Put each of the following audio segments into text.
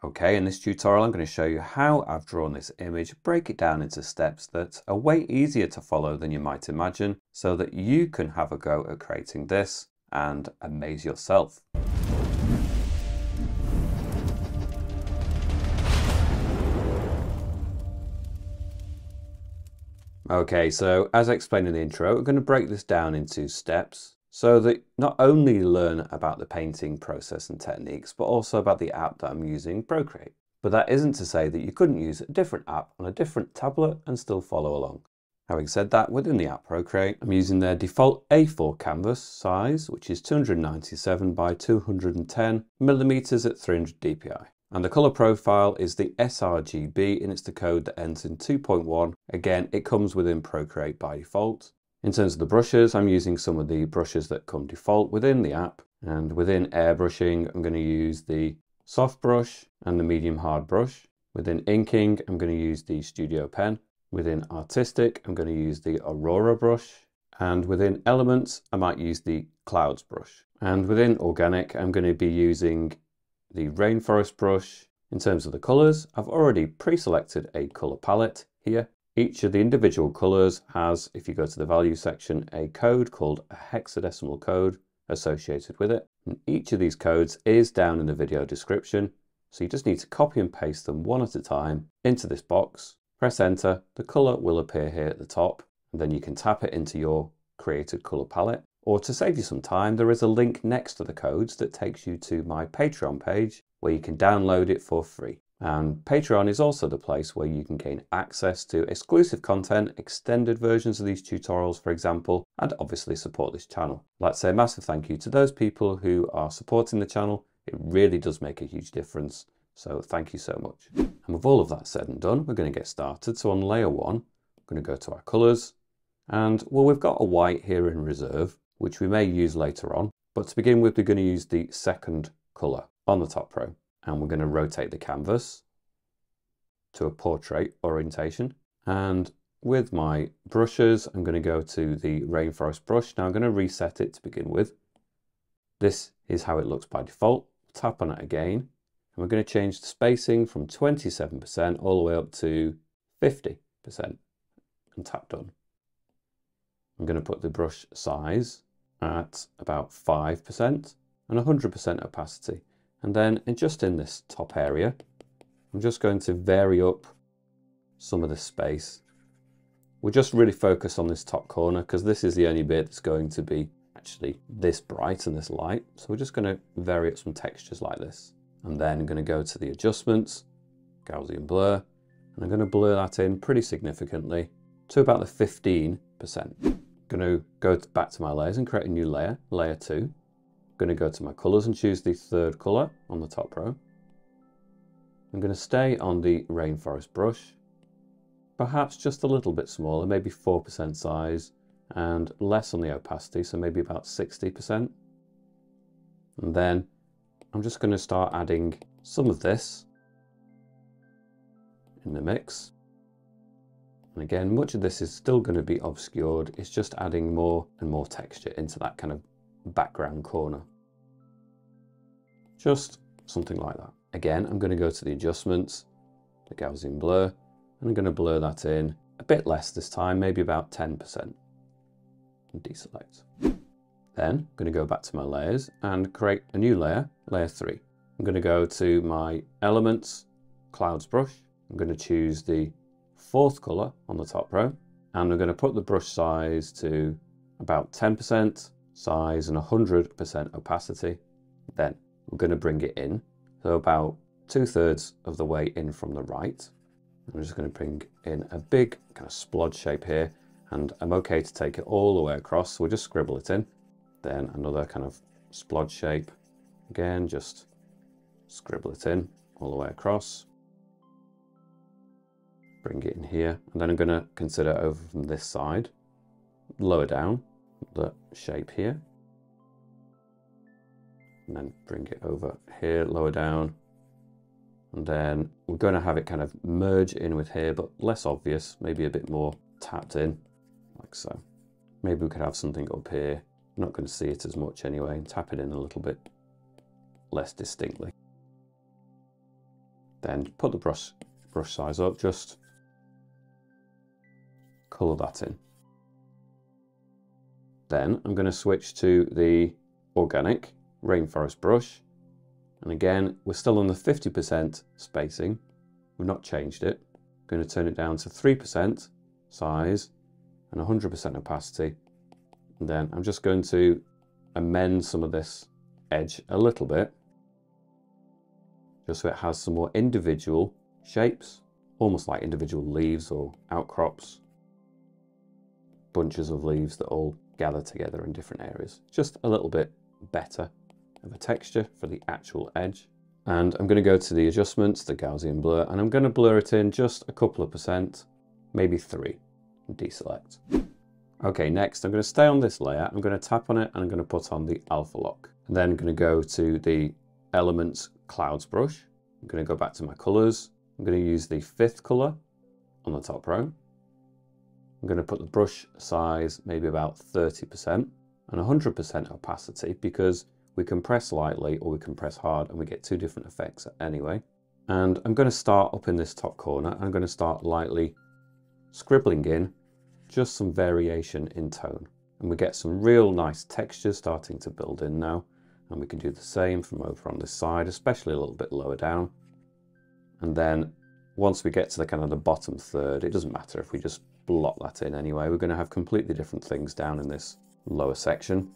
Okay, in this tutorial I'm going to show you how I've drawn this image, break it down into steps that are way easier to follow than you might imagine, so that you can have a go at creating this and amaze yourself. Okay, so as I explained in the intro, we're going to break this down into steps so that not only learn about the painting process and techniques, but also about the app that I'm using, Procreate. But that isn't to say that you couldn't use a different app on a different tablet and still follow along. Having said that, within the app Procreate, I'm using their default A4 canvas size, which is 297 by 210 millimeters at 300 dpi. And the color profile is the sRGB, and it's the code that ends in 2.1. Again, it comes within Procreate by default. In terms of the brushes, I'm using some of the brushes that come default within the app. And within airbrushing, I'm going to use the soft brush and the medium hard brush. Within inking, I'm going to use the Studio Pen. Within artistic, I'm going to use the Aurora brush. And within elements, I might use the clouds brush. And within organic, I'm going to be using the rainforest brush. In terms of the colors, I've already pre-selected a color palette here. Each of the individual colors has, if you go to the value section, a code called a hexadecimal code associated with it. And each of these codes is down in the video description. So you just need to copy and paste them one at a time into this box. Press enter, the color will appear here at the top, and then you can tap it into your created color palette. Or to save you some time, there is a link next to the codes that takes you to my Patreon page where you can download it for free. And Patreon is also the place where you can gain access to exclusive content, extended versions of these tutorials, for example, and obviously support this channel. I'd like to say a massive thank you to those people who are supporting the channel. It really does make a huge difference. So thank you so much. And with all of that said and done, we're going to get started. So on layer 1, I'm going to go to our colors. And well, we've got a white here in reserve, which we may use later on. But to begin with, we're going to use the second color on the top row. And we're going to rotate the canvas to a portrait orientation. And with my brushes, I'm going to go to the rainforest brush. Now I'm going to reset it to begin with. This is how it looks by default. Tap on it again. And we're going to change the spacing from 27% all the way up to 50% and tap done. I'm going to put the brush size at about 5% and 100% opacity. And then just in this top area, I'm just going to vary up some of the space. We'll just really focus on this top corner because this is the only bit that's going to be actually this bright and this light. So we're just going to vary up some textures like this. And then I'm going to go to the adjustments, Gaussian blur, and I'm going to blur that in pretty significantly to about the 15%. I'm going to go back to my layers and create a new layer, layer 2. I'm going to go to my colors and choose the third color on the top row. I'm going to stay on the rainforest brush, perhaps just a little bit smaller, maybe 4% size and less on the opacity, so maybe about 60%. And then I'm just going to start adding some of this in the mix. And again, much of this is still going to be obscured. It's just adding more and more texture into that kind of background corner. Just something like that. Again, I'm going to go to the adjustments, the Gaussian blur, and I'm going to blur that in a bit less this time, maybe about 10%. And deselect. Then I'm going to go back to my layers and create a new layer, layer 3. I'm going to go to my elements, clouds brush. I'm going to choose the fourth color on the top row, and I'm going to put the brush size to about 10% size and 100% opacity. Then we're going to bring it in, so about 2/3 of the way in from the right. I'm just going to bring in a big kind of splodge shape here, and I'm okay to take it all the way across, so we'll just scribble it in. Then another kind of splodge shape, again just scribble it in all the way across. Bring it in here, and then I'm going to consider over from this side, lower down the shape here. And then bring it over here, lower down. And then we're going to have it kind of merge in with here, but less obvious, maybe a bit more tapped in, like so. Maybe we could have something up here. I'm not going to see it as much anyway, and tap it in a little bit less distinctly. Then put the brush size up, just colour that in. Then I'm going to switch to the organic rainforest brush. And again, we're still on the 50% spacing. We've not changed it. I'm going to turn it down to 3% size and 100% opacity. And then I'm just going to amend some of this edge a little bit, just so it has some more individual shapes, almost like individual leaves or outcrops, bunches of leaves that all gather together in different areas. Just a little bit better of a texture for the actual edge. And I'm going to go to the adjustments, the Gaussian blur, and I'm going to blur it in just a couple of percent, maybe 3, and deselect. Okay, next I'm going to stay on this layer, I'm going to tap on it and I'm going to put on the alpha lock. And then I'm going to go to the elements clouds brush. I'm going to go back to my colors. I'm going to use the 5th color on the top row. I'm going to put the brush size maybe about 30% and 100% opacity, because we can press lightly or we can press hard and we get 2 different effects anyway. And I'm going to start up in this top corner. I'm going to start lightly scribbling in just some variation in tone. And we get some real nice texture starting to build in now. And we can do the same from over on this side, especially a little bit lower down. And then once we get to the kind of the bottom third, it doesn't matter if we just blot that in anyway. We're going to have completely different things down in this lower section.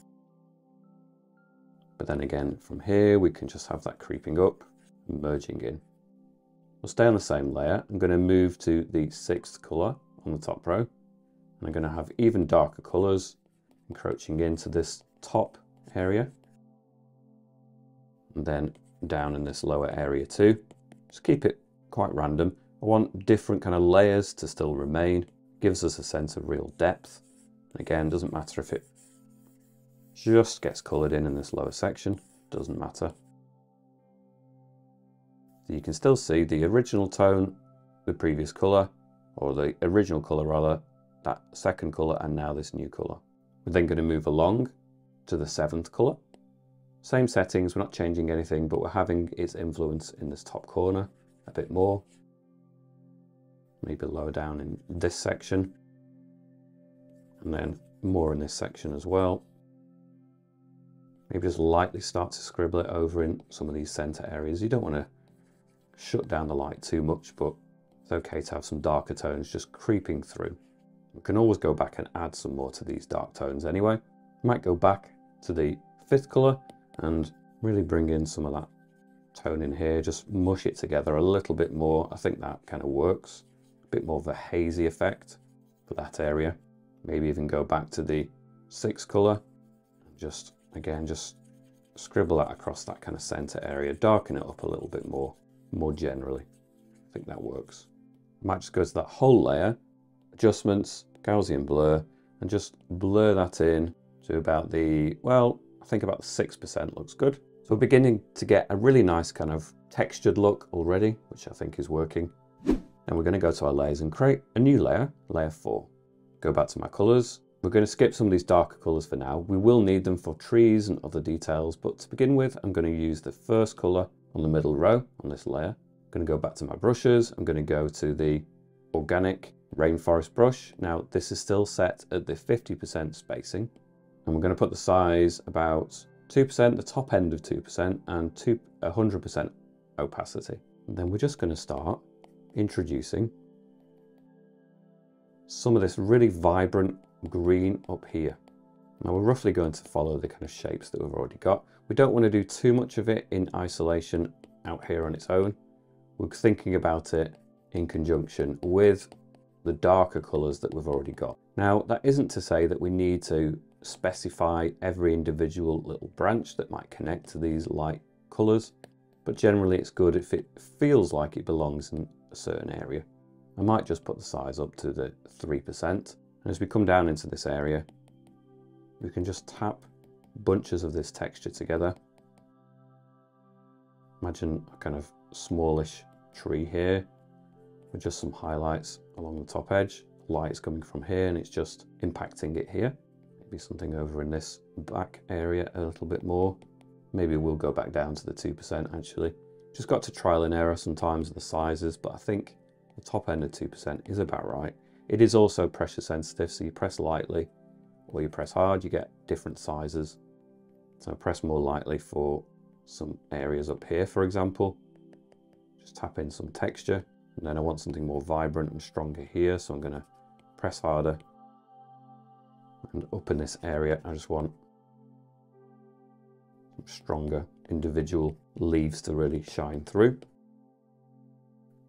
But then again, from here, we can just have that creeping up and merging in. We'll stay on the same layer. I'm going to move to the 6th color on the top row. And I'm going to have even darker colors encroaching into this top area. And then down in this lower area too. Just keep it quite random. I want different kind of layers to still remain. Gives us a sense of real depth. And again, doesn't matter if it just gets coloured in this lower section, doesn't matter. So you can still see the original tone, the previous colour, or the original colour rather, that second colour, and now this new colour. We're then going to move along to the 7th colour. Same settings, we're not changing anything, but we're having its influence in this top corner a bit more. Maybe lower down in this section, and then more in this section as well. Maybe just lightly start to scribble it over in some of these center areas. You don't want to shut down the light too much, but it's okay to have some darker tones just creeping through. We can always go back and add some more to these dark tones anyway. Might go back to the 5th color and really bring in some of that tone in here, just mush it together a little bit more. I think that kind of works. A bit more of a hazy effect for that area. Maybe even go back to the 6th color and just again just scribble that across that kind of center area, darken it up a little bit more generally. I think that works. Might just go to that whole layer, adjustments, Gaussian blur, and just blur that in to about the, well, I think about the 6% looks good. So we're beginning to get a really nice kind of textured look already, which I think is working. And we're going to go to our layers and create a new layer, layer 4. Go back to my colors. We're going to skip some of these darker colors for now. We will need them for trees and other details, but to begin with, I'm going to use the 1st color on the middle row on this layer. I'm going to go back to my brushes. I'm going to go to the organic rainforest brush. Now this is still set at the 50% spacing, and we're going to put the size about 2%, the top end of 2%, and 100% opacity. And then we're just going to start introducing some of this really vibrant green up here. Now we're roughly going to follow the kind of shapes that we've already got. We don't want to do too much of it in isolation out here on its own. We're thinking about it in conjunction with the darker colors that we've already got. Now that isn't to say that we need to specify every individual little branch that might connect to these light colors, but generally it's good if it feels like it belongs in a certain area. I might just put the size up to the 3%. And as we come down into this area, we can just tap bunches of this texture together. Imagine a kind of smallish tree here with just some highlights along the top edge. Light is coming from here and it's just impacting it here. Maybe something over in this back area a little bit more. Maybe we'll go back down to the 2% actually, Just got to trial and error sometimes with the sizes, but I think the top end of 2% is about right. It is also pressure sensitive, so you press lightly or you press hard, you get different sizes. So I press more lightly for some areas up here, for example. Just tap in some texture, and then I want something more vibrant and stronger here, so I'm going to press harder. And up in this area, I just want some stronger individual leaves to really shine through.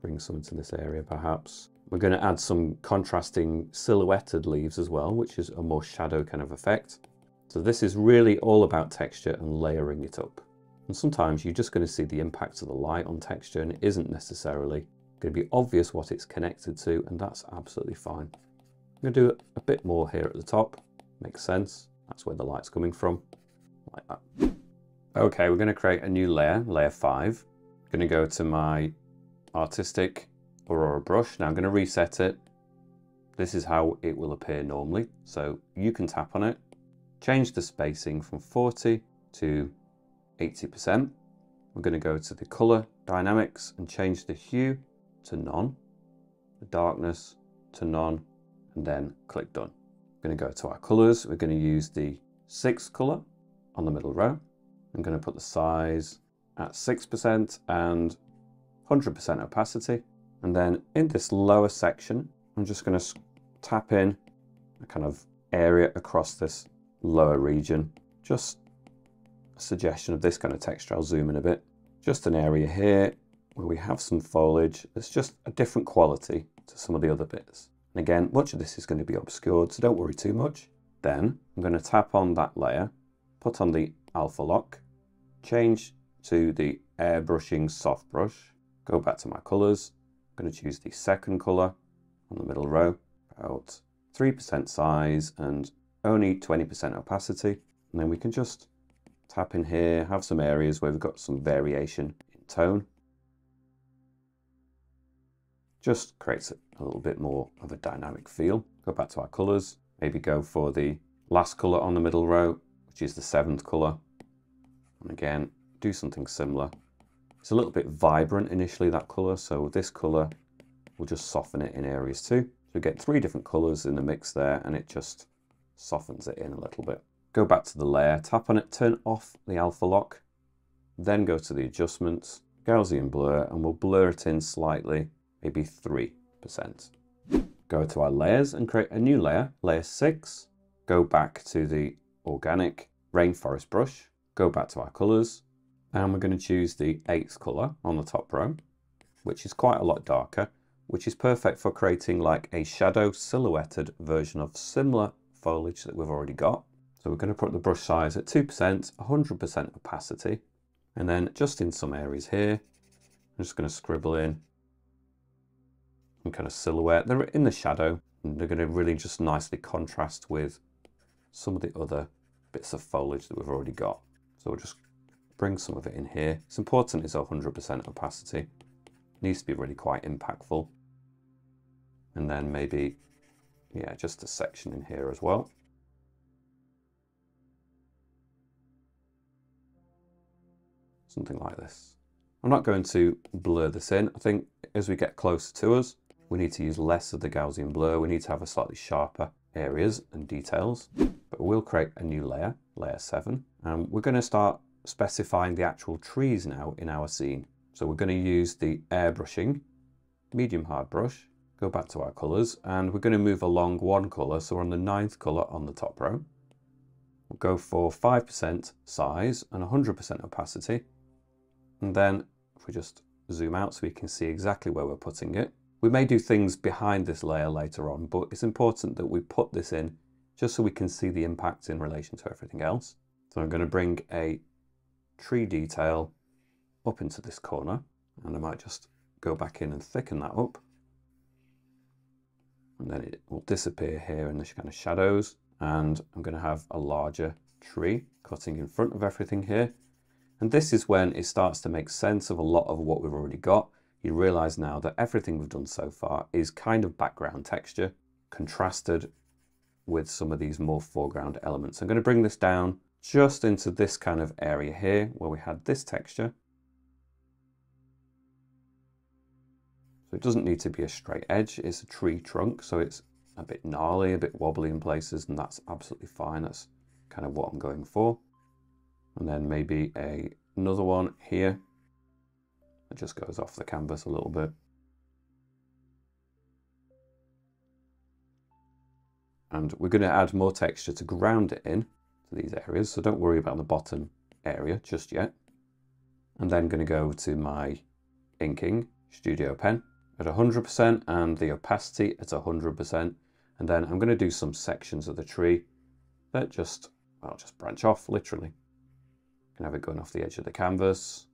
Bring some into this area perhaps. We're going to add some contrasting silhouetted leaves as well, which is a more shadow kind of effect. So this is really all about texture and layering it up. And sometimes you're just going to see the impact of the light on texture, and it isn't necessarily going to be obvious what it's connected to, and that's absolutely fine. I'm going to do a bit more here at the top. Makes sense. That's where the light's coming from, like that. Okay, we're going to create a new layer, layer 5. I'm going to go to my artistic Aurora brush. Now I'm going to reset it. This is how it will appear normally. So you can tap on it, change the spacing from 40 to 80%. We're going to go to the color dynamics and change the hue to none, the darkness to none, and then click done. We're going to go to our colors. We're going to use the 6th color on the middle row. I'm going to put the size at 6% and 100% opacity. And then in this lower section, I'm just going to tap in a kind of area across this lower region. Just a suggestion of this kind of texture. I'll zoom in a bit. Just an area here where we have some foliage. It's just a different quality to some of the other bits. And again, much of this is going to be obscured, so don't worry too much. Then I'm going to tap on that layer, put on the alpha lock, change to the airbrushing soft brush, go back to my colors. I'm going to choose the 2nd color on the middle row, about 3% size and only 20% opacity. And then we can just tap in here, have some areas where we've got some variation in tone. Just creates a little bit more of a dynamic feel. Go back to our colors, maybe go for the last color on the middle row, which is the 7th color. And again, do something similar. It's a little bit vibrant initially, that color, so this color will just soften it in areas too. So we get 3 different colors in the mix there, and it just softens it in a little bit. Go back to the layer, tap on it, turn off the alpha lock, then go to the adjustments, Gaussian blur, and we'll blur it in slightly, maybe 3%. Go to our layers and create a new layer, layer 6. Go back to the organic rainforest brush, go back to our colors, and we're going to choose the 8th color on the top row, which is quite a lot darker, which is perfect for creating like a shadow silhouetted version of similar foliage that we've already got. So we're going to put the brush size at 2%, 100% opacity, and then just in some areas here, I'm just going to scribble in some kind of silhouette. They're in the shadow, and they're going to really just nicely contrast with some of the other bits of foliage that we've already got. So we'll just bring some of it in here. It's important it's 100% opacity. It needs to be really quite impactful. And then maybe, yeah, just a section in here as well. Something like this. I'm not going to blur this in. I think as we get closer to us, we need to use less of the Gaussian blur. We need to have a slightly sharper areas and details. But we'll create a new layer, layer 7. And we're going to start specifying the actual trees now in our scene. So we're going to use the airbrushing medium hard brush, go back to our colors, and we're going to move along one color. So we're on the 9th color on the top row. We'll go for 5% size and 100% opacity. And then if we just zoom out so we can see exactly where we're putting it. We may do things behind this layer later on, but it's important that we put this in just so we can see the impact in relation to everything else. So I'm going to bring a tree detail up into this corner, and I might just go back in and thicken that up. And then it will disappear here in the kind of shadows, and I'm going to have a larger tree cutting in front of everything here. And this is when it starts to make sense of a lot of what we've already got. You realize now that everything we've done so far is kind of background texture contrasted with some of these more foreground elements. I'm going to bring this down just into this kind of area here where we had this texture. So it doesn't need to be a straight edge. It's a tree trunk, so it's a bit gnarly, a bit wobbly in places, and that's absolutely fine. That's kind of what I'm going for. And then maybe another one here that just goes off the canvas a little bit. And we're going to add more texture to ground it in to these areas, so don't worry about the bottom area just yet. And then going to go to my inking studio pen at 100% and the opacity at 100%. And then I'm going to do some sections of the tree that just branch off, literally. You can have it going off the edge of the canvas.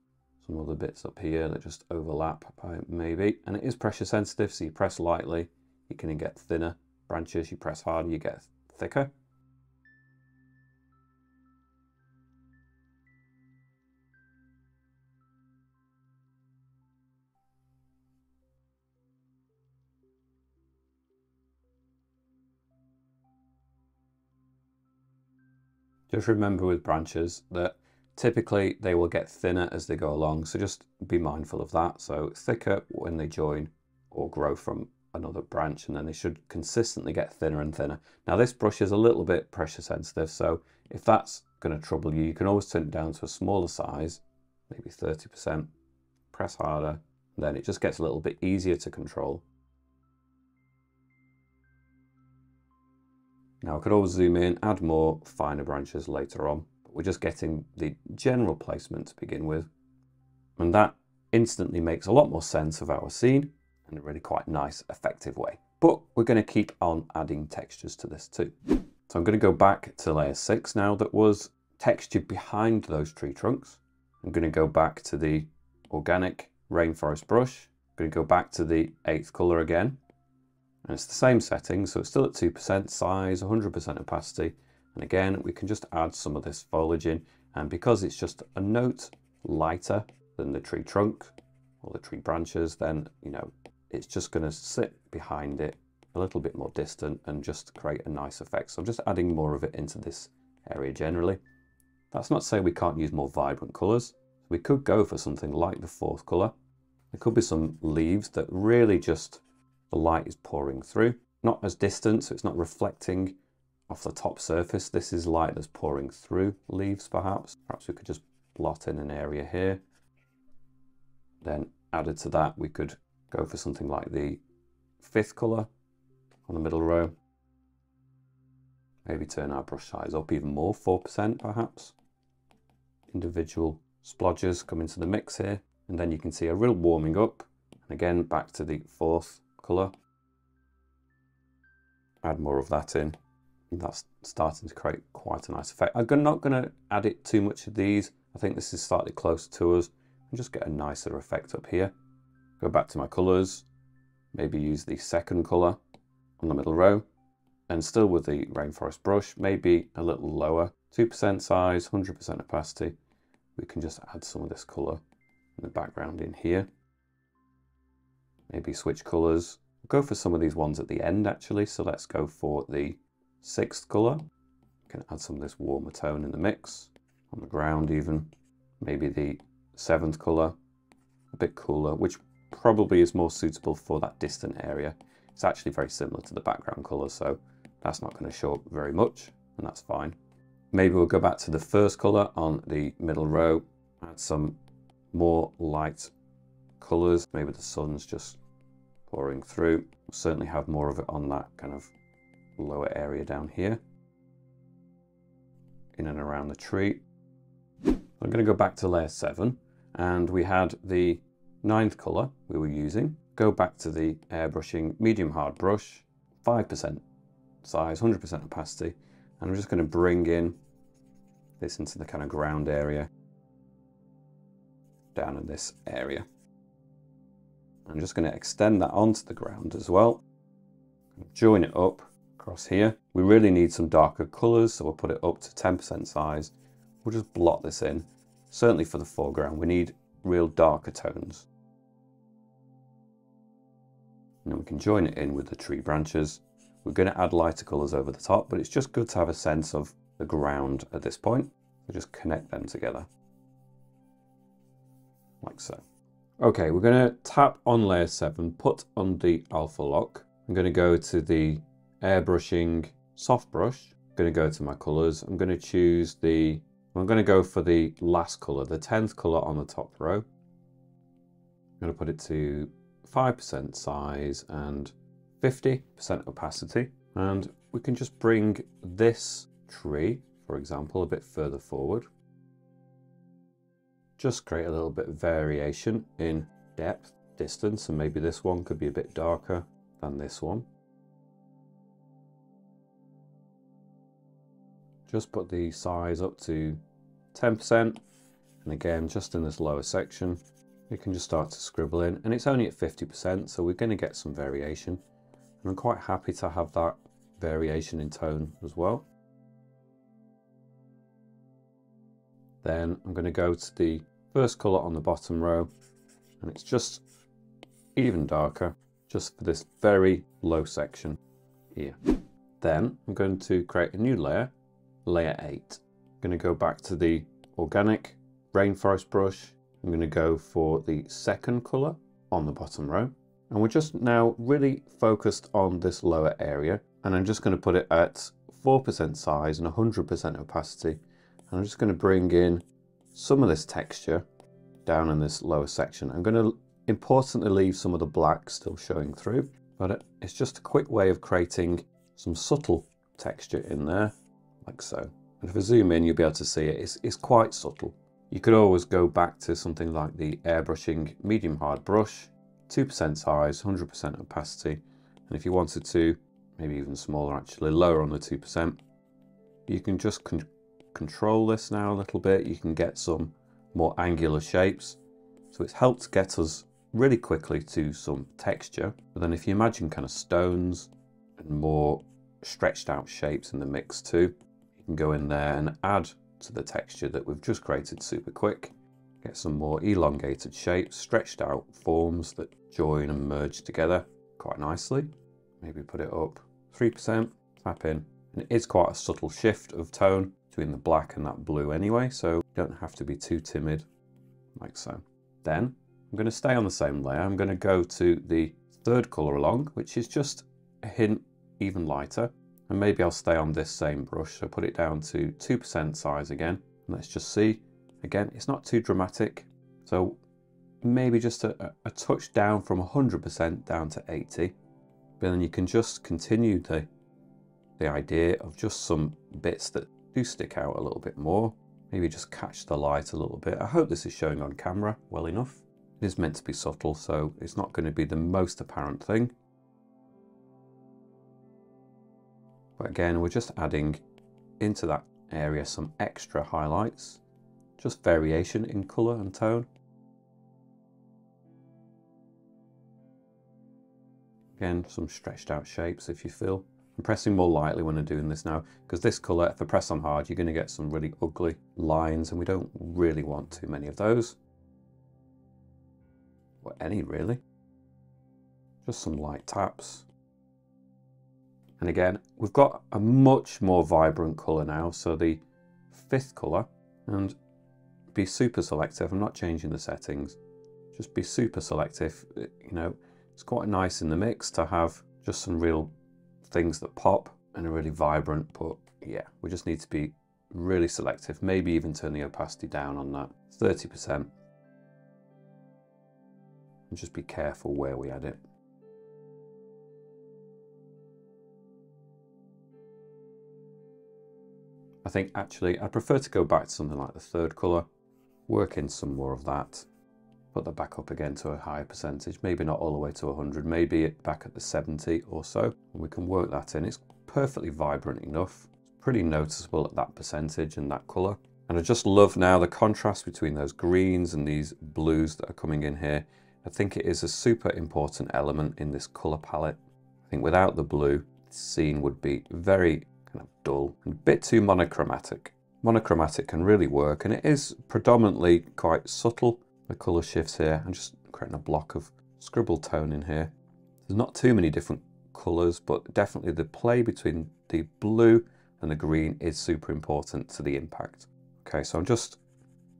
Some other bits up here that just overlap maybe. And it is pressure sensitive, so you press lightly, you can get thinner branches. You press harder, you get thicker. Just remember with branches that typically they will get thinner as they go along, so just be mindful of that. So thicker when they join or grow from another branch, and then they should consistently get thinner and thinner. Now this brush is a little bit pressure sensitive, so if that's going to trouble you, you can always turn it down to a smaller size, maybe 30%, press harder, and then it just gets a little bit easier to control. Now I could always zoom in, add more finer branches later on, but we're just getting the general placement to begin with. And that instantly makes a lot more sense of our scene in a really quite nice, effective way. But we're going to keep on adding textures to this too. So I'm going to go back to layer 6 now that was textured behind those tree trunks. I'm going to go back to the organic rainforest brush. I'm going to go back to the 8th color again. And it's the same setting, so it's still at 2% size, 100% opacity. And again, we can just add some of this foliage in. And because it's just a note lighter than the tree trunk or the tree branches, then, you know, it's just going to sit behind it a little bit more distant and just create a nice effect. So I'm just adding more of it into this area generally. That's not to say we can't use more vibrant colors. We could go for something like the 4th color. There could be some leaves that really just the light is pouring through, not as distant, so it's not reflecting off the top surface. This is light that's pouring through leaves perhaps. Perhaps we could just blot in an area here. Then added to that, we could go for something like the 5th color on the middle row. Maybe turn our brush size up even more, 4% perhaps. Individual splodges come into the mix here, and then you can see a real warming up. And again, back to the 4th color. Add more of that in. That's starting to create quite a nice effect. I'm not going to add it too much of these. I think this is slightly closer to us. And just get a nicer effect up here. Go back to my colors. Maybe use the 2nd color on the middle row. And still with the rainforest brush, maybe a little lower. 2% size, 100% opacity. We can just add some of this color in the background in here. Maybe switch colors. Go for some of these ones at the end actually. So let's go for the 6th color. Can add some of this warmer tone in the mix. On the ground even. Maybe the 7th color. A bit cooler, which probably is more suitable for that distant area. It's actually very similar to the background color, so that's not going to show up very much, and that's fine. Maybe we'll go back to the 1st color on the middle row. Add some more light colors. Maybe the sun's just pouring through. We'll certainly have more of it on that kind of lower area down here. In and around the tree. I'm going to go back to layer 7, and we had the 9th color we were using. Go back to the airbrushing medium hard brush, 5% size, 100% opacity, and I'm just going to bring in this into the kind of ground area down in this area. I'm just going to extend that onto the ground as well. Join it up across here. We really need some darker colors, so we'll put it up to 10% size. We'll just blot this in. Certainly for the foreground, we need real darker tones. And then we can join it in with the tree branches. We're going to add lighter colors over the top, but it's just good to have a sense of the ground at this point. So just connect them together. Like so. Okay, we're going to tap on layer 7, put on the alpha lock. I'm going to go to the airbrushing soft brush. I'm going to go to my colors. I'm going to choose I'm going to go for the last color, the 10th color on the top row. I'm going to put it to 5% size and 50% opacity. And we can just bring this tree, for example, a bit further forward. Just create a little bit of variation in depth, distance, and maybe this one could be a bit darker than this one. Just put the size up to 10%, and again, just in this lower section, we can just start to scribble in, and it's only at 50%, so we're going to get some variation. And I'm quite happy to have that variation in tone as well. Then I'm going to go to the first color on the bottom row, and it's just even darker, just for this very low section here. Then I'm going to create a new layer, layer 8. I'm going to go back to the organic rainforest brush. I'm going to go for the second color on the bottom row, and we're just now really focused on this lower area, and I'm just going to put it at 4% size and 100% opacity. And I'm just going to bring in some of this texture down in this lower section. I'm going to importantly leave some of the black still showing through, but it's just a quick way of creating some subtle texture in there, like so. And if I zoom in, you'll be able to see it. It's quite subtle. You could always go back to something like the airbrushing medium hard brush, 2% size, 100% opacity. And if you wanted to, maybe even smaller actually, lower on the 2%, you can just control this now a little bit. You can get some more angular shapes. So it's helped get us really quickly to some texture. But then if you imagine kind of stones and more stretched out shapes in the mix too, you can go in there and add to the texture that we've just created super quick. Get some more elongated shapes, stretched out forms that join and merge together quite nicely. Maybe put it up 3%, tap in. And it is quite a subtle shift of tone between the black and that blue anyway, so you don't have to be too timid, like so. Then I'm going to stay on the same layer. I'm going to go to the third color along, which is just a hint even lighter. And maybe I'll stay on this same brush, so put it down to 2% size again. And let's just see. Again, it's not too dramatic, so maybe just a touch down from 100% down to 80. But then you can just continue the idea of just some bits that do stick out a little bit more. Maybe just catch the light a little bit. I hope this is showing on camera well enough. It is meant to be subtle, so it's not going to be the most apparent thing. But again, we're just adding into that area some extra highlights, just variation in color and tone. Again, some stretched out shapes if you feel. I'm pressing more lightly when I'm doing this now, because this color, if I press on hard, you're going to get some really ugly lines, and we don't really want too many of those. Or any, really. Just some light taps. And again, we've got a much more vibrant color now, so the fifth color, and be super selective. I'm not changing the settings. Just be super selective. You know, it's quite nice in the mix to have just some real things that pop and are really vibrant, but yeah, we just need to be really selective, maybe even turn the opacity down on that 30%, and just be careful where we add it. I think actually I prefer to go back to something like the third color, work in some more of that, put that back up again to a higher percentage, maybe not all the way to 100, maybe back at the 70 or so, and we can work that in. It's perfectly vibrant enough. It's pretty noticeable at that percentage and that color. And I just love now the contrast between those greens and these blues that are coming in here. I think it is a super important element in this color palette. I think without the blue, the scene would be very kind of dull and a bit too monochromatic. Monochromatic can really work, and it is predominantly quite subtle. The color shifts here. I'm just creating a block of scribbled tone in here. There's not too many different colors, but definitely the play between the blue and the green is super important to the impact. Okay, so I'm just,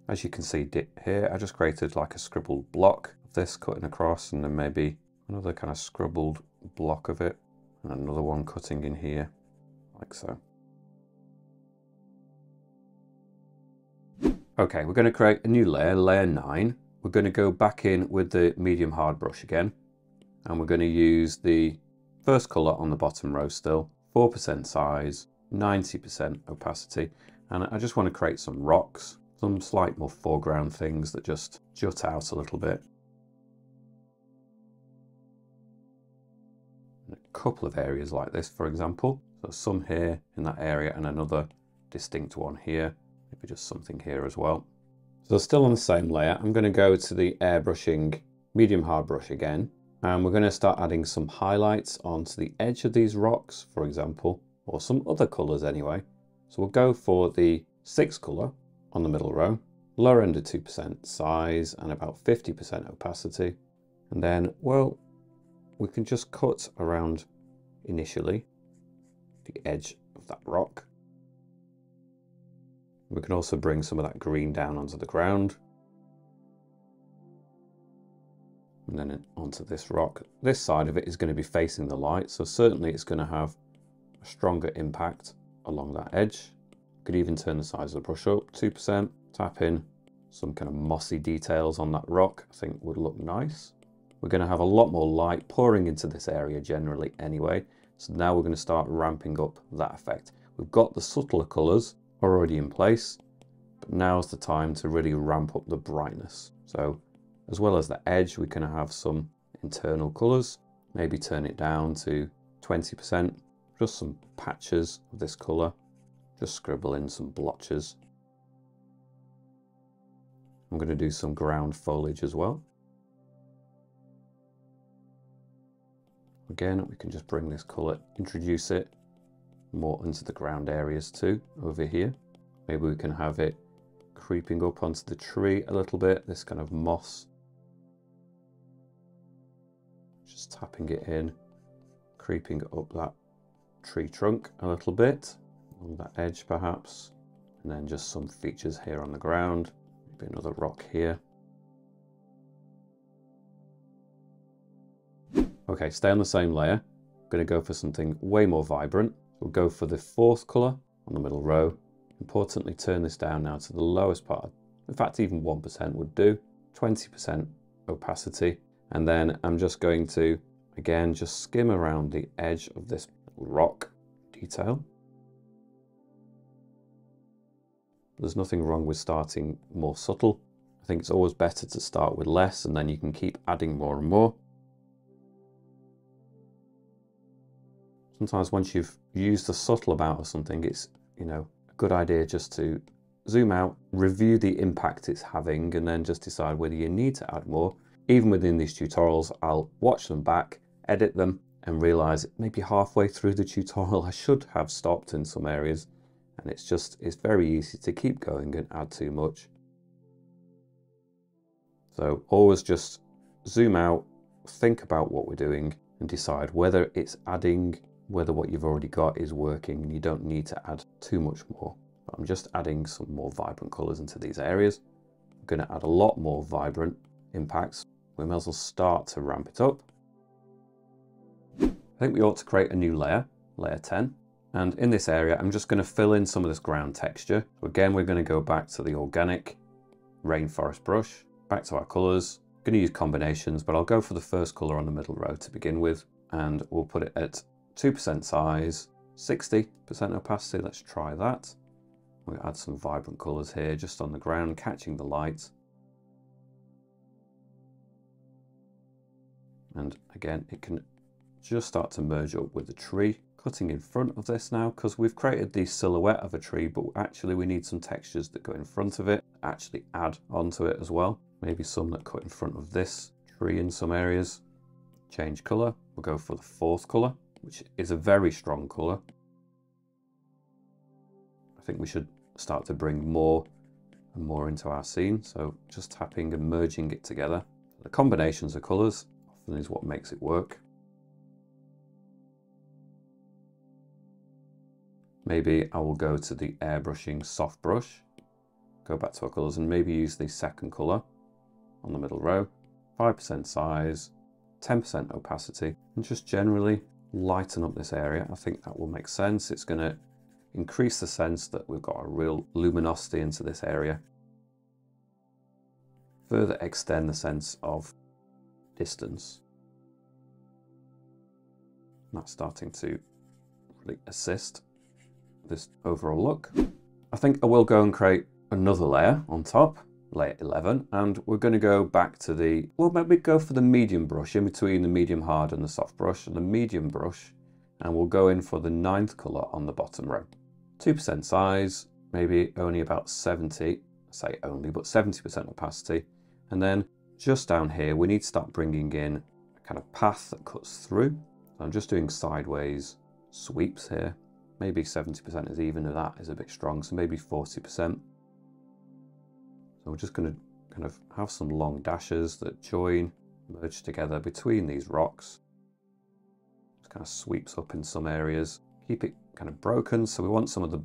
as you can see here, I just created like a scribbled block of this cutting across, and then maybe another kind of scrubbled block of it, and another one cutting in here, like so. Okay, we're going to create a new layer, layer 9. We're going to go back in with the medium hard brush again, and we're going to use the first colour on the bottom row still, 4% size, 90% opacity, and I just want to create some rocks, some slight more foreground things that just jut out a little bit. A couple of areas like this, for example. So some here in that area and another distinct one here. Maybe just something here as well. So still on the same layer, I'm going to go to the airbrushing medium hard brush again, and we're going to start adding some highlights onto the edge of these rocks, for example, or some other colours anyway. So we'll go for the 6th colour on the middle row, lower end of 2% size and about 50% opacity. And then, well, we can just cut around initially the edge of that rock. We can also bring some of that green down onto the ground. And then onto this rock. This side of it is going to be facing the light, so certainly it's going to have a stronger impact along that edge. Could even turn the size of the brush up, 2%, tap in some kind of mossy details on that rock, I think would look nice. We're going to have a lot more light pouring into this area generally anyway, so now we're going to start ramping up that effect. We've got the subtler colours already in place, but now's the time to really ramp up the brightness. So as well as the edge, we can have some internal colours, maybe turn it down to 20%, just some patches of this colour, just scribble in some blotches. I'm going to do some ground foliage as well. Again, we can just bring this colour, introduce it more into the ground areas too, over here. Maybe we can have it creeping up onto the tree a little bit, this kind of moss. Just tapping it in, creeping up that tree trunk a little bit, on that edge perhaps, and then just some features here on the ground, maybe another rock here. Okay, stay on the same layer. I'm going to go for something way more vibrant. We'll go for the 4th colour on the middle row. Importantly, turn this down now to the lowest part. In fact, even 1% would do. 20% opacity. And then I'm just going to, again, just skim around the edge of this rock detail. There's nothing wrong with starting more subtle. I think it's always better to start with less, and then you can keep adding more and more. Sometimes once you've used a subtle amount of something, it's, you know, a good idea just to zoom out, review the impact it's having, and then just decide whether you need to add more. Even within these tutorials, I'll watch them back, edit them, and realize maybe halfway through the tutorial I should have stopped in some areas. And it's very easy to keep going and add too much. So always just zoom out, think about what we're doing, and decide whether it's adding, whether what you've already got is working, and you don't need to add too much more. But I'm just adding some more vibrant colours into these areas. I'm going to add a lot more vibrant impacts. We may as well start to ramp it up. I think we ought to create a new layer, layer 10. And in this area, I'm just going to fill in some of this ground texture. So again, we're going to go back to the organic rainforest brush, back to our colours. I'm going to use combinations, but I'll go for the first colour on the middle row to begin with. And we'll put it at 2% size, 60% opacity. Let's try that. We'll add some vibrant colours here, just on the ground, catching the light. And again, it can just start to merge up with the tree. Cutting in front of this now, because we've created the silhouette of a tree, but actually we need some textures that go in front of it, actually add onto it as well. Maybe some that cut in front of this tree in some areas. Change colour. We'll go for the 4th colour, which is a very strong colour. I think we should start to bring more and more into our scene. So just tapping and merging it together. The combinations of colours often is what makes it work. Maybe I will go to the airbrushing soft brush, go back to our colours, and maybe use the 2nd colour on the middle row. 5% size, 10% opacity, and just generally lighten up this area. I think that will make sense. It's going to increase the sense that we've got a real luminosity into this area. Further extend the sense of distance. That's starting to really assist this overall look. I think I will go and create another layer on top, layer 11, and we're going to go back to the, well, maybe go for the medium brush in between the medium hard and the soft brush, and the medium brush, and we'll go in for the 9th color on the bottom row. 2% size, maybe only about 70, I say only, but 70% opacity. And then just down here, we need to start bringing in a kind of path that cuts through. So I'm just doing sideways sweeps here. Maybe 70% is even, and that is a bit strong, so maybe 40%. So we're just going to kind of have some long dashes that join, merge together between these rocks. Just kind of sweeps up in some areas. Keep it kind of broken, so we want some of the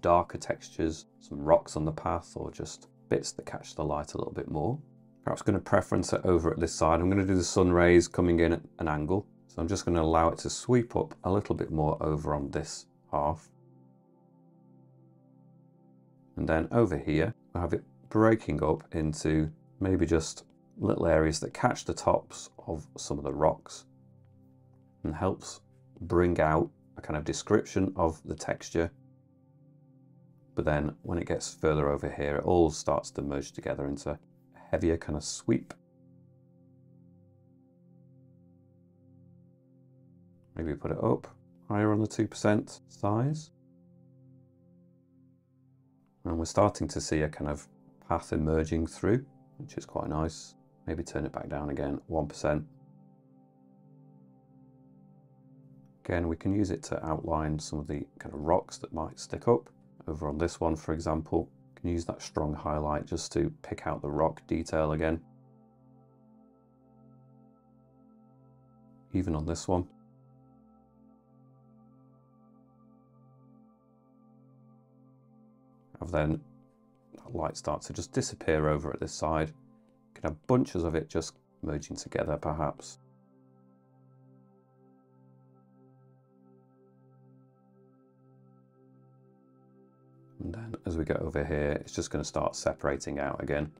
darker textures, some rocks on the path, or just bits that catch the light a little bit more. Perhaps going to preference it over at this side. I'm going to do the sun rays coming in at an angle, so I'm just going to allow it to sweep up a little bit more over on this half. And then over here, I have it breaking up into maybe just little areas that catch the tops of some of the rocks and helps bring out a kind of description of the texture. But then when it gets further over here, it all starts to merge together into a heavier kind of sweep. Maybe put it up higher on the 2% size. And we're starting to see a kind of path emerging through, which is quite nice. Maybe turn it back down again, 1%. Again, we can use it to outline some of the kind of rocks that might stick up. Over on this one, for example, you can use that strong highlight just to pick out the rock detail again. Even on this one. Have then that light start to just disappear over at this side. You can have bunches of it just merging together perhaps. And then as we get over here, it's just going to start separating out again.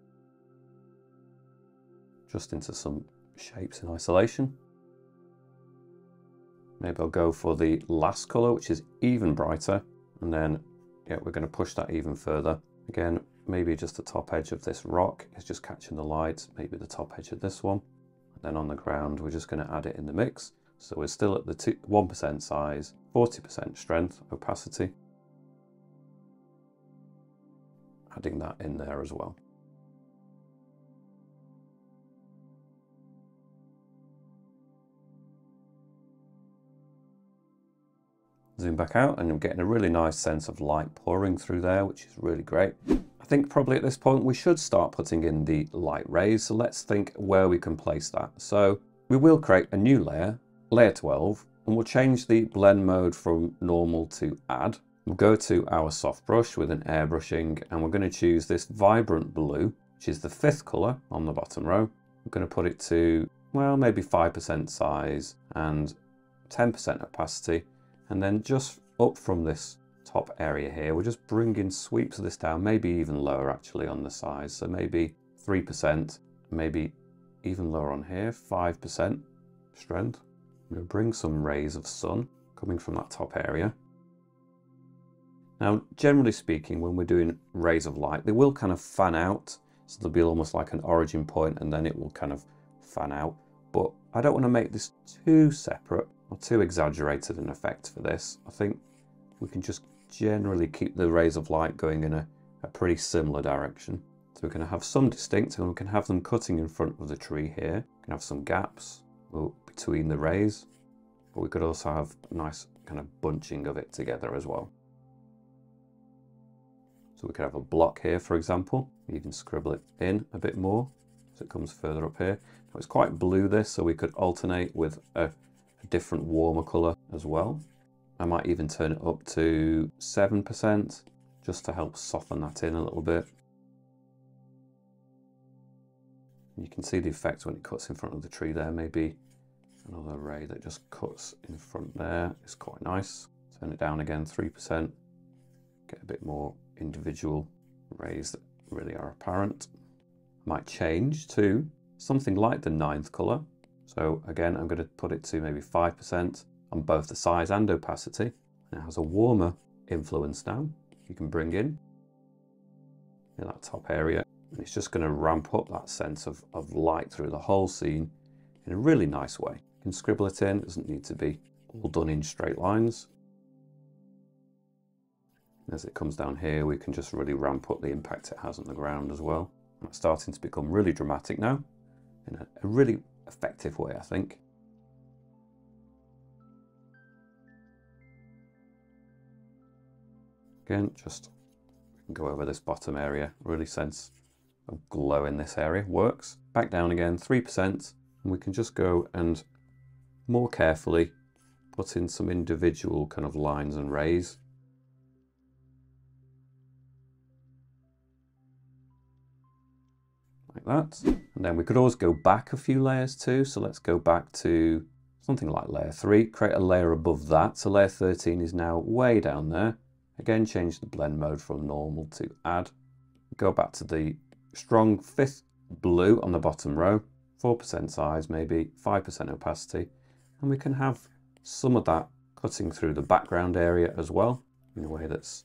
Just into some shapes in isolation. Maybe I'll go for the last colour, which is even brighter. And then, yeah, we're going to push that even further. Again, maybe just the top edge of this rock is just catching the light. Maybe the top edge of this one. And then on the ground, we're just going to add it in the mix. So we're still at the 1% size, 40% strength, opacity. Adding that in there as well. Zoom back out and I'm getting a really nice sense of light pouring through there, which is really great. I think probably at this point we should start putting in the light rays. So let's think where we can place that. So we will create a new layer, layer 12, and we'll change the blend mode from normal to add. We'll go to our soft brush with an airbrushing and we're going to choose this vibrant blue, which is the 5th colour on the bottom row. We're going to put it to, well, maybe 5% size and 10% opacity. And then just up from this top area here, we're just bringing sweeps of this down, maybe even lower actually on the size. So maybe 3%, maybe even lower on here, 5% strength. I'm going to bring some rays of sun coming from that top area. Now, generally speaking, when we're doing rays of light, they will kind of fan out. So there'll be almost like an origin point and then it will kind of fan out. But I don't want to make this too separate or too exaggerated an effect for this. I think we can just generally keep the rays of light going in a pretty similar direction. So we're going to have some distinct and we can have them cutting in front of the tree here. We can have some gaps between the rays, but we could also have a nice kind of bunching of it together as well. So we could have a block here, for example. You can scribble it in a bit more so it comes further up here. Now it's quite blue this, so we could alternate with a different warmer colour as well. I might even turn it up to 7% just to help soften that in a little bit. You can see the effect when it cuts in front of the tree there. Maybe another ray that just cuts in front there is quite nice. Turn it down again, 3%. Get a bit more individual rays that really are apparent. Might change to something like the 9th color. So again, I'm going to put it to maybe 5% on both the size and opacity. And it has a warmer influence now. You can bring in that top area, and it's just going to ramp up that sense of light through the whole scene in a really nice way. You can scribble it in, it doesn't need to be all done in straight lines. As it comes down here, we can just really ramp up the impact it has on the ground as well. And it's starting to become really dramatic now, in a really effective way, I think. Again, just go over this bottom area, really sense of glow in this area, works. Back down again, 3%, and we can just go and more carefully put in some individual kind of lines and rays. Like that. And then we could always go back a few layers too, so let's go back to something like layer 3, create a layer above that. So layer 13 is now way down there. Again, change the blend mode from normal to add. Go back to the strong 5th blue on the bottom row, 4% size, maybe 5% opacity. And we can have some of that cutting through the background area as well, in a way that's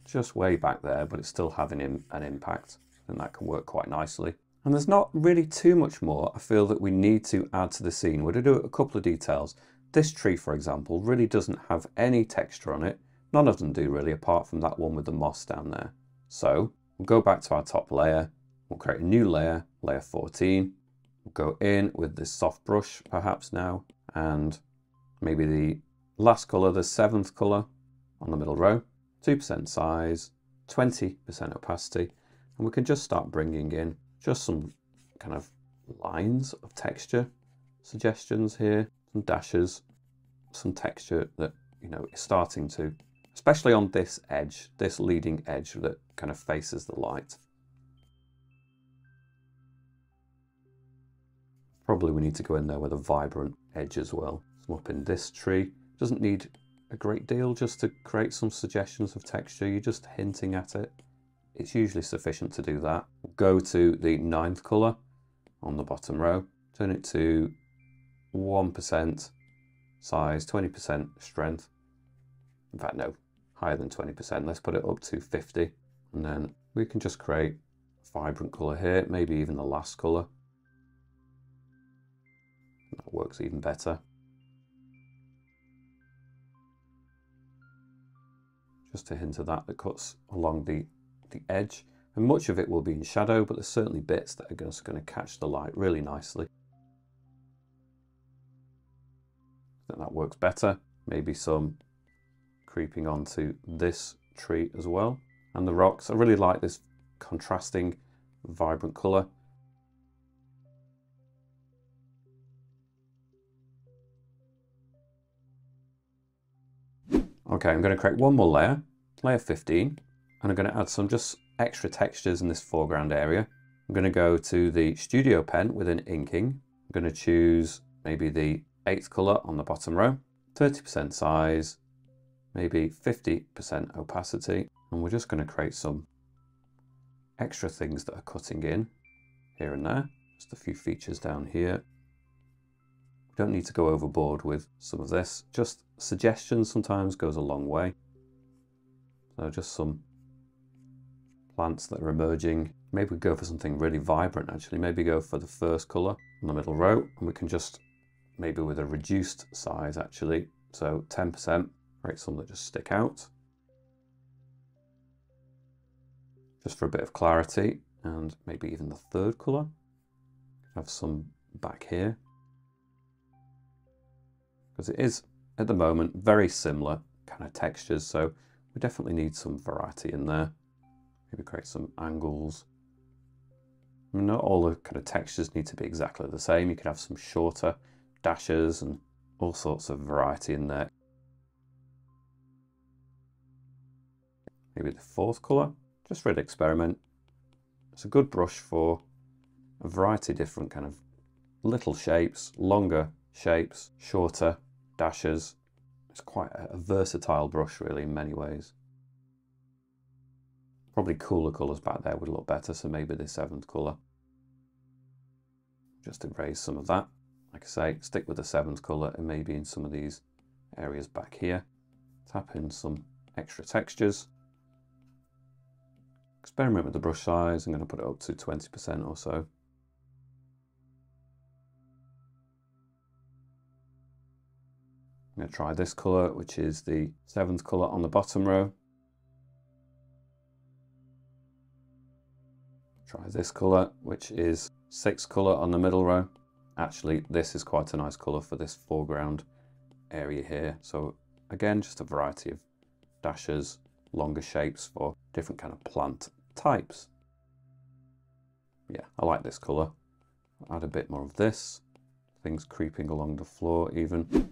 just way back there, but it's still having an impact. And that can work quite nicely. And there's not really too much more I feel that we need to add to the scene. We're going to do a couple of details. This tree, for example, really doesn't have any texture on it. None of them do really, apart from that one with the moss down there. So we'll go back to our top layer. We'll create a new layer, layer 14. We'll go in with this soft brush perhaps now, and maybe the last color, the 7th color on the middle row, 2% size, 20% opacity. And we can just start bringing in just some kind of lines of texture, suggestions here, some dashes, some texture that, you know, is starting to, especially on this edge, this leading edge that kind of faces the light. Probably we need to go in there with a vibrant edge as well. So up in this tree, doesn't need a great deal just to create some suggestions of texture. You're just hinting at it. It's usually sufficient to do that. Go to the 9th color on the bottom row, turn it to 1% size, 20% strength. In fact, no, higher than 20%. Let's put it up to 50. And then we can just create a vibrant color here, maybe even the last color. That works even better. Just a hint of that cuts along the edge, and much of it will be in shadow, but there's certainly bits that are just going to catch the light really nicely. I think that works better. Maybe some creeping onto this tree as well, and the rocks. I really like this contrasting, vibrant color. Okay, I'm going to create one more layer, layer 15. And I'm going to add some just extra textures in this foreground area. I'm going to go to the studio pen within inking. I'm going to choose maybe the 8th color on the bottom row, 30% size, maybe 50% opacity. And we're just going to create some extra things that are cutting in here and there. Just a few features down here. We don't need to go overboard with some of this. Just suggestions sometimes goes a long way. So just some plants that are emerging. Maybe we go for something really vibrant actually. Maybe go for the 1st color on the middle row, and we can just maybe with a reduced size actually, so 10%, create some that just stick out. Just for a bit of clarity, and maybe even the 3rd color. Have some back here. Because it is at the moment very similar kind of textures, so we definitely need some variety in there. Maybe create some angles. I mean, not all the kind of textures need to be exactly the same. You can have some shorter dashes and all sorts of variety in there. Maybe the 4th color. Just really experiment. It's a good brush for a variety of different kind of little shapes, longer shapes, shorter dashes. It's quite a versatile brush really in many ways. Probably cooler colours back there would look better, so maybe the 7th colour. Just erase some of that. Like I say, stick with the 7th colour and maybe in some of these areas back here. Tap in some extra textures. Experiment with the brush size. I'm going to put it up to 20% or so. I'm going to try this colour, which is the 7th colour on the bottom row. Try this colour, which is 6th colour on the middle row. Actually, this is quite a nice colour for this foreground area here. So again, just a variety of dashes, longer shapes for different kind of plant types. Yeah, I like this colour. I'll add a bit more of this. Things creeping along the floor even.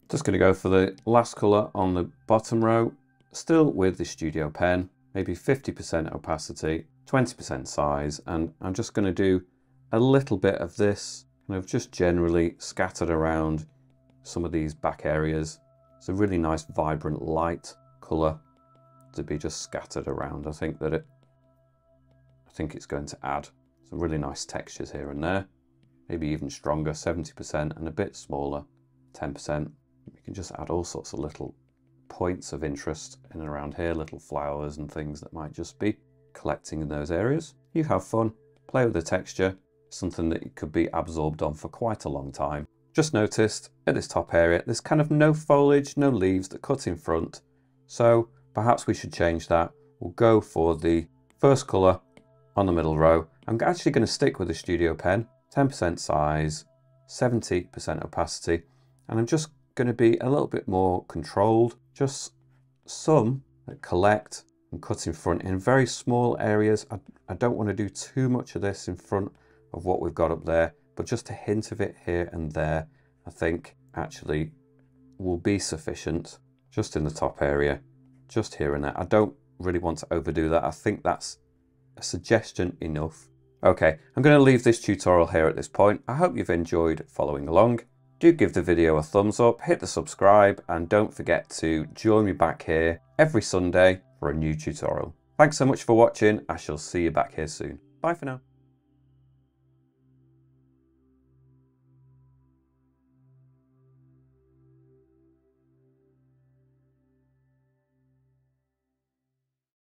Just going to go for the last colour on the bottom row, still with the Studio Pen, maybe 50% opacity, 20% size, and I'm just going to do a little bit of this, kind of just generally scattered around some of these back areas. It's a really nice, vibrant, light colour to be just scattered around. I think it's going to add some really nice textures here and there, maybe even stronger, 70%, and a bit smaller, 10%. You can just add all sorts of little points of interest in and around here, little flowers and things that might just be collecting in those areas. You have fun, play with the texture, something that could be absorbed on for quite a long time. Just noticed at this top area, there's kind of no foliage, no leaves that cut in front. So perhaps we should change that. We'll go for the first colour on the middle row. I'm actually going to stick with the Studio Pen, 10% size, 70% opacity, and I'm just going to be a little bit more controlled. Just some that collect and cut in front in very small areas. I don't want to do too much of this in front of what we've got up there, but just a hint of it here and there, I think actually will be sufficient. Just in the top area, just here and there. I don't really want to overdo that. I think that's a suggestion enough. Okay, I'm going to leave this tutorial here at this point. I hope you've enjoyed following along. Do give the video a thumbs up, hit the subscribe, and don't forget to join me back here every Sunday for a new tutorial. Thanks so much for watching. I shall see you back here soon. Bye for now.